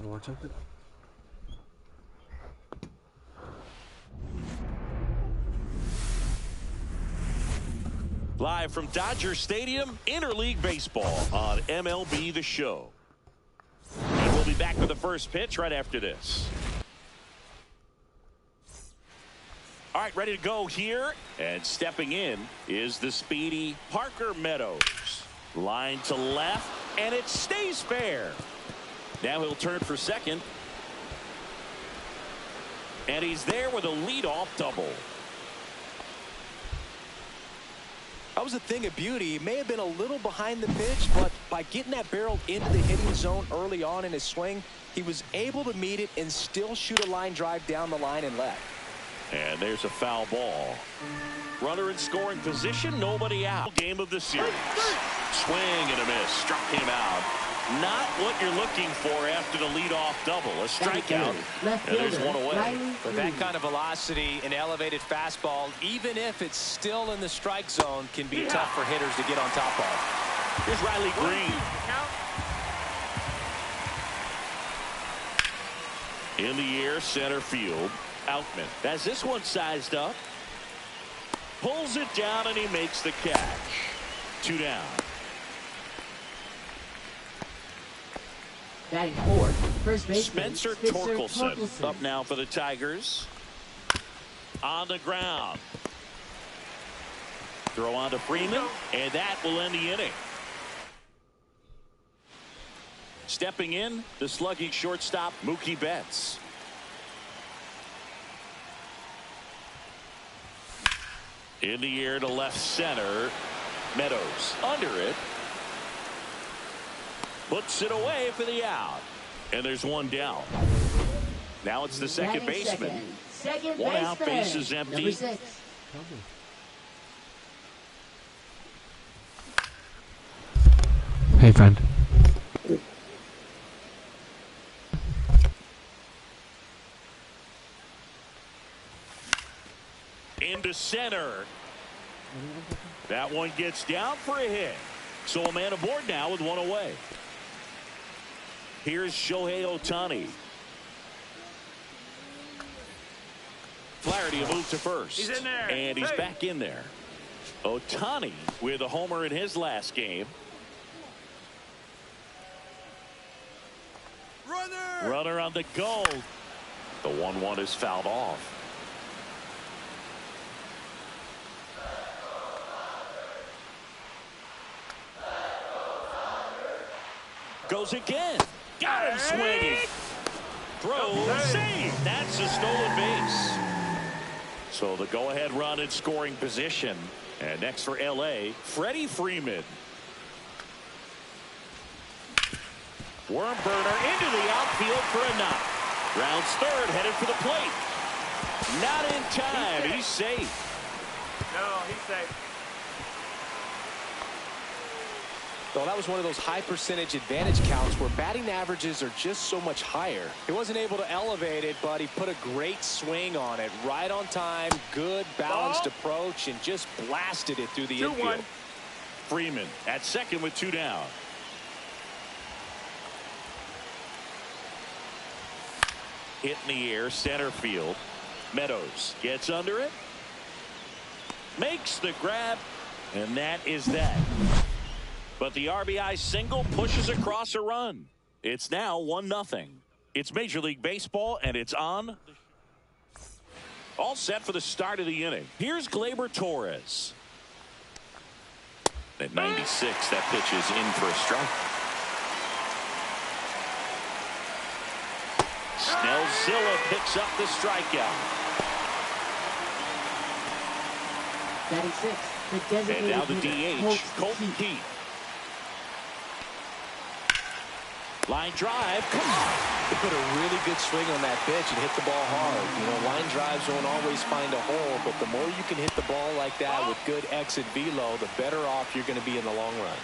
Watch out. Live from Dodger Stadium, Interleague Baseball on MLB The Show. And we'll be back with the first pitch right after this. All right, ready to go here. And stepping in is the speedy Parker Meadows. Line to left, and it stays fair. Now he'll turn for second. And he's there with a leadoff double. That was a thing of beauty. He may have been a little behind the pitch, but by getting that barrel into the hitting zone early on in his swing, he was able to meet it and still shoot a line drive down the line and left. And there's a foul ball. Runner in scoring position, nobody out. Game of the series. Swing and a miss. Struck him out. Not what you're looking for after the leadoff double. A strikeout. And there's one away. With that kind of velocity, an elevated fastball, even if it's still in the strike zone, can be tough for hitters to get on top of. Here's Riley Green. In the air, center field. Outman has this one sized up. Pulls it down and he makes the catch. 2 down. Batting fourth, first baseman Spencer Torkelson up now for the Tigers. On the ground. Throw on to Freeman, and that will end the inning. Stepping in, the slugging shortstop, Mookie Betts. In the air to left center, Meadows under it. Puts it away for the out. And there's one down. Now it's the second baseman. One out, base is empty. Hey, friend. Into center. That one gets down for a hit. So a man aboard now with one away. Here's Shohei Ohtani. Flaherty a move to first. He's in there. And he's back in there. Ohtani with a homer in his last game. Runner on the go. The 1-1 is fouled off. Goes again. Got him swinging. Throw, save. That's a stolen base. So the go-ahead run in scoring position. And next for L.A., Freddie Freeman. Worm burner into the outfield for a knock. Rounds third, headed for the plate. Not in time. He's safe. No, he's safe. Well, that was one of those high percentage advantage counts where batting averages are just so much higher. He wasn't able to elevate it, but he put a great swing on it. Right on time, good balanced approach, and just blasted it through the infield. Freeman at second with 2 down. Hit in the air, center field. Meadows gets under it. Makes the grab, and that is that. But the RBI single pushes across a run. It's now 1-0. It's Major League Baseball, and it's on. All set for the start of the inning. Here's Gleyber Torres. At 96, that pitch is in for a strike. Snellzilla picks up the strikeout. 96, the designated And now the hitter, DH, Colton Keith. Line drive, come on. He put a really good swing on that pitch and hit the ball hard. You know, line drives won't always find a hole, but the more you can hit the ball like that with good exit velo, the better off you're going to be in the long run.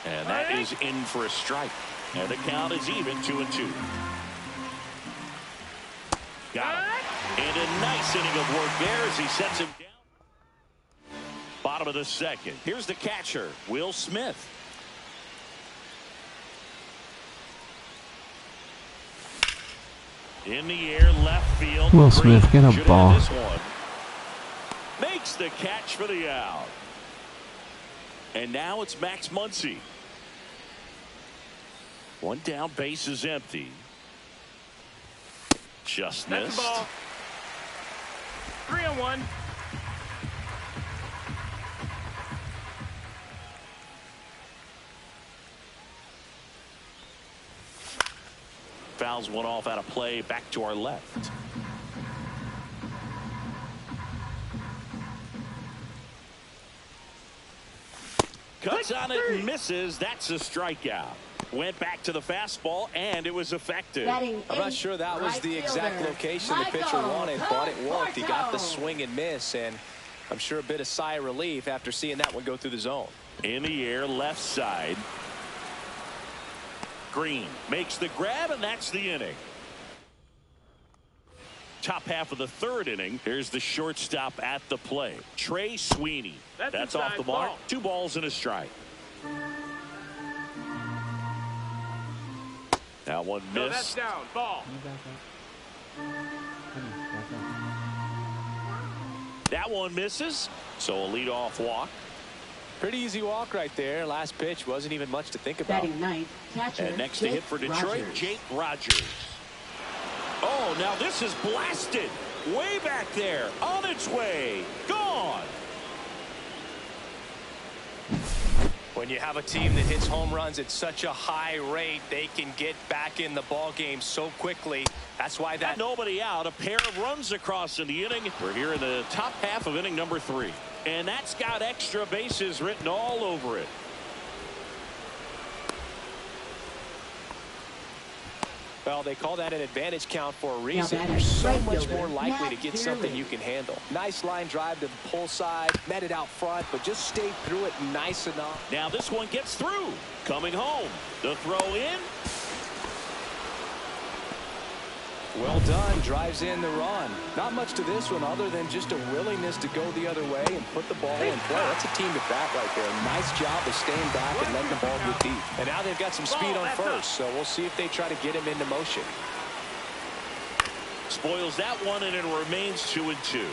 And that is in for a strike. And the count is even, 2-2. Got him. And a nice inning of work there as he sets him down. Bottom of the second. Here's the catcher, Will Smith. In the air, left field. Will Smith, get a Should have ball. this one. Makes the catch for the out. And now it's Max Muncy. One down, base is empty. Just missed. Ball. 3-1. Fouls one off out of play, back to our left. Cuts on it and misses. That's a strikeout. Went back to the fastball, and it was effective. I'm not sure that was the exact location the pitcher wanted, but it worked. He got the swing and miss, and I'm sure a bit of sigh of relief after seeing that one go through the zone. In the air, left side. Green makes the grab, and that's the inning. Top half of the third inning. Here's the shortstop at the plate, Trey Sweeney. That's off the mark. Ball. 2 balls and a strike. Now one No, that's missed. down. Ball. That one misses. So a leadoff walk. Pretty easy walk right there. Last pitch wasn't even much to think about. Batting ninth, catcher, And next to Jake hit for Detroit, Rogers. Jake Rogers. Oh, now this is blasted. Way back there. On its way. Gone. When you have a team that hits home runs at such a high rate, they can get back in the ball game so quickly. That's why that Nobody out. A pair of runs across in the inning. We're here in the top half of inning number 3. And that's got extra bases written all over it. Well, they call that an advantage count for a reason. batter, You're so right much fielder, more likely to Matt get something Gurley. you can handle. Nice line drive to the pull side, met it out front, but just stayed through it nice enough. Now this one gets through. Coming home. The throw in. Well done, drives in the run. Not much to this one other than just a willingness to go the other way and put the ball in play. That's a team at bat right there. Nice job of staying back and letting the ball get deep. And now they've got some speed on first, so we'll see if they try to get him into motion. Spoils that one, and it remains 2-2.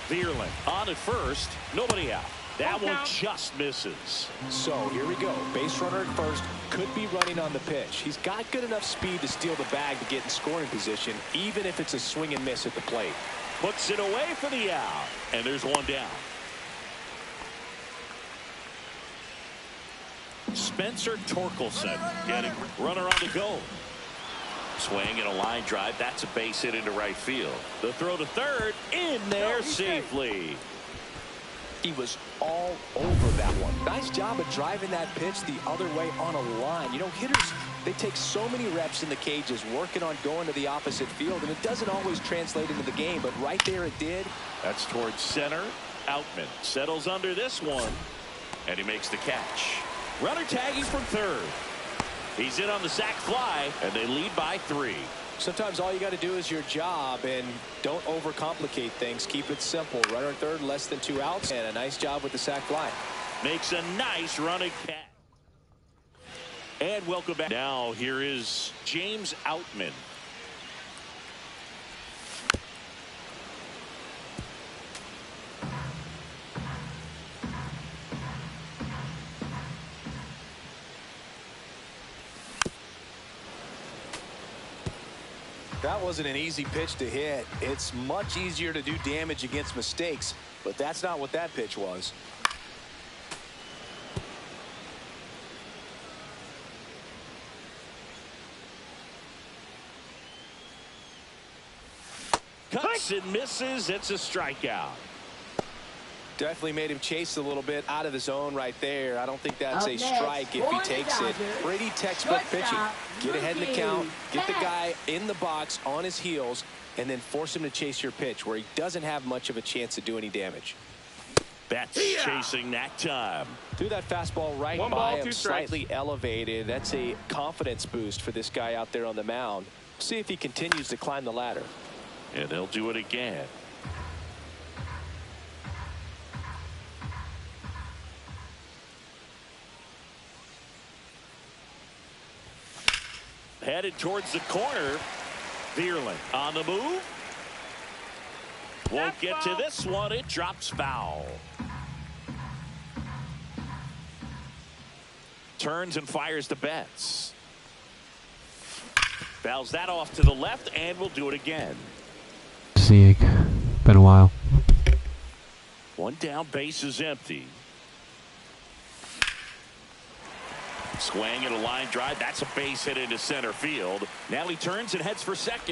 Vierling on at first. Nobody out. That one just misses. So here we go. Base runner at first. Could be running on the pitch. He's got good enough speed to steal the bag to get in scoring position, even if it's a swing and miss at the plate. Puts it away for the out. And there's one down. Spencer Torkelson getting runner on the go. Swing and a line drive. That's a base hit into right field. The throw to third. In there safely. He was all over that one. Nice job of driving that pitch the other way on a line. You know, hitters, they take so many reps in the cages working on going to the opposite field, and it doesn't always translate into the game, but right there it did. That's towards center. Outman settles under this one, and he makes the catch. Runner tagging from third. He's in on the sac fly, and they lead by 3. Sometimes all you got to do is your job, and don't overcomplicate things. Keep it simple. Runner at third, less than 2 outs, and a nice job with the sac fly. Makes a nice running catch. And welcome back. Now here is James Outman. That wasn't an easy pitch to hit. It's much easier to do damage against mistakes, but that's not what that pitch was. Cuts and misses. It's a strikeout. Definitely made him chase a little bit out of the zone right there. I don't think that's Up a next, strike if he for the takes it. Dodgers, Pretty textbook pitching. shortstop, Get ahead in the rookie, count, get the Matt. guy in the box on his heels, and then force him to chase your pitch where he doesn't have much of a chance to do any damage. That's chasing that time. Threw that fastball right One by ball, him, 2 strikes. slightly elevated. That's a confidence boost for this guy out there on the mound. See if he continues to climb the ladder. And they'll do it again. Headed towards the corner. Vierling on the move. Won't get to this one. It drops foul. Turns and fires the Betts. Fouls that off to the left, and we'll do it again. Sieg. Been a while. One down, base is empty. Swing and a line drive. That's a base hit into center field. Now he turns and heads for second.